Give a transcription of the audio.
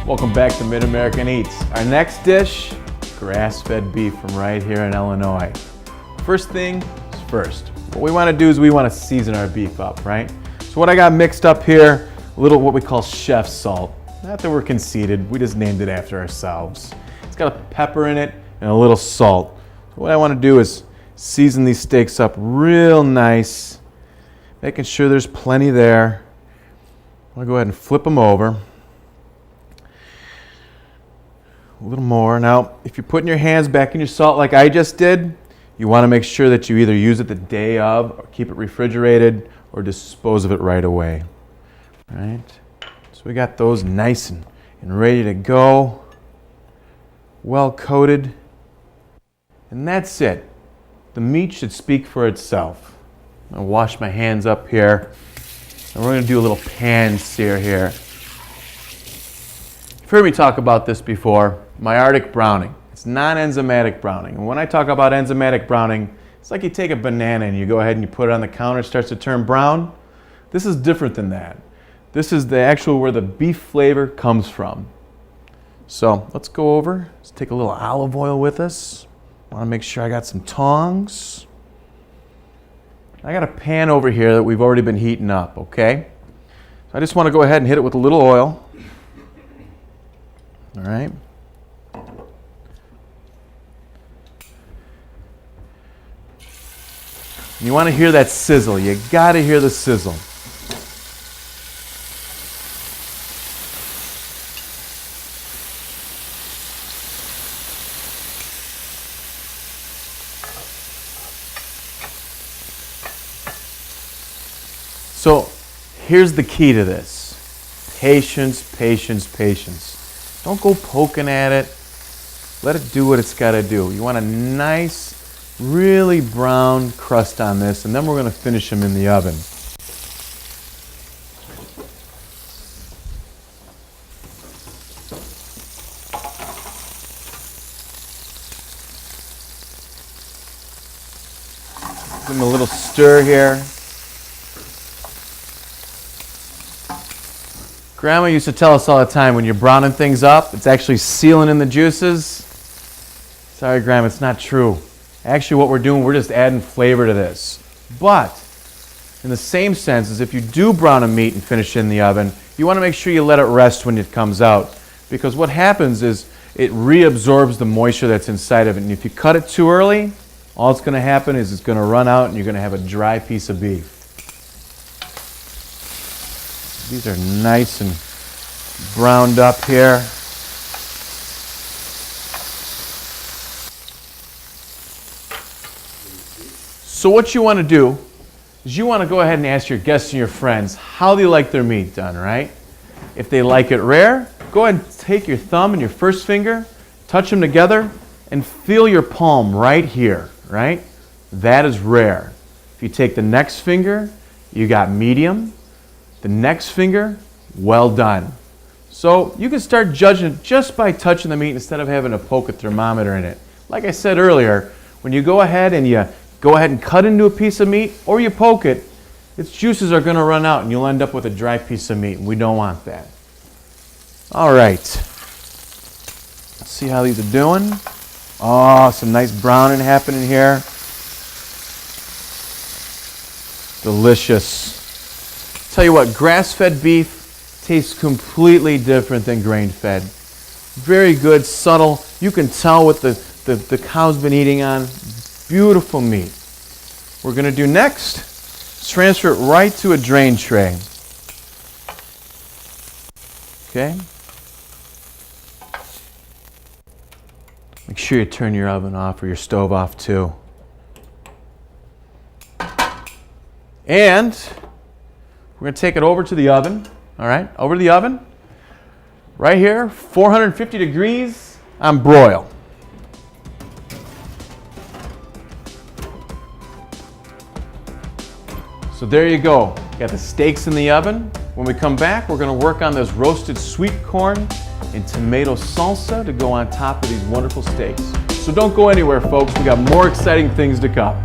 Welcome back to MidAmerican Eats. Our next dish, grass-fed beef from right here in Illinois. First thing is first. What we want to do is we want to season our beef up, right? So what I got mixed up here, a little what we call chef salt. Not that we're conceited, we just named it after ourselves. It's got a pepper in it and a little salt. So what I want to do is season these steaks up real nice, making sure there's plenty there. I'm going to go ahead and flip them over. A little more. Now, if you're putting your hands back in your salt like I just did, you want to make sure that you either use it the day of, or keep it refrigerated, or dispose of it right away. All right? So we got those nice and ready to go, well coated, and that's it. The meat should speak for itself. I'm going to wash my hands up here, and we're going to do a little pan sear here. You've heard me talk about this before, my Arctic browning. It's non-enzymatic browning. And when I talk about enzymatic browning, it's like you take a banana and you go ahead and you put it on the counter, it starts to turn brown. This is different than that. This is the actual where the beef flavor comes from. So let's go over, let's take a little olive oil with us. I want to make sure I got some tongs. I got a pan over here that we've already been heating up, okay? So I just want to go ahead and hit it with a little oil. All right. You want to hear that sizzle. You got to hear the sizzle. So here's the key to this. Patience, patience, patience. Don't go poking at it. Let it do what it's got to do. You want a nice, really brown crust on this, and then we're going to finish them in the oven. Give them a little stir here. Grandma used to tell us all the time, when you're browning things up, it's actually sealing in the juices. Sorry, Grandma, it's not true. Actually, what we're doing, we're just adding flavor to this. But, in the same sense as if you do brown a meat and finish it in the oven, you want to make sure you let it rest when it comes out. Because what happens is it reabsorbs the moisture that's inside of it. And if you cut it too early, all that's going to happen is it's going to run out and you're going to have a dry piece of beef. These are nice and browned up here. So what you want to do is you want to go ahead and ask your guests and your friends how they like their meat done, right? If they like it rare, go ahead and take your thumb and your first finger, touch them together, and feel your palm right here, right? That is rare. If you take the next finger, you got medium. The next finger, well done. So you can start judging it just by touching the meat instead of having to poke a thermometer in it. Like I said earlier, when you go ahead and cut into a piece of meat or you poke it, its juices are going to run out and you'll end up with a dry piece of meat, and we don't want that. All right. Let's see how these are doing. Oh, some nice browning happening here. Delicious. Tell you what, grass-fed beef tastes completely different than grain-fed. Very good, subtle. You can tell what the cow's been eating on. Beautiful meat. We're going to do next is transfer it right to a drain tray. Okay? Make sure you turn your oven off or your stove off too. And we're going to take it over to the oven. All right, over to the oven. Right here, 450 degrees on broil. So there you go. Got the steaks in the oven. When we come back, we're going to work on this roasted sweet corn and tomato salsa to go on top of these wonderful steaks. So don't go anywhere, folks. We got more exciting things to come.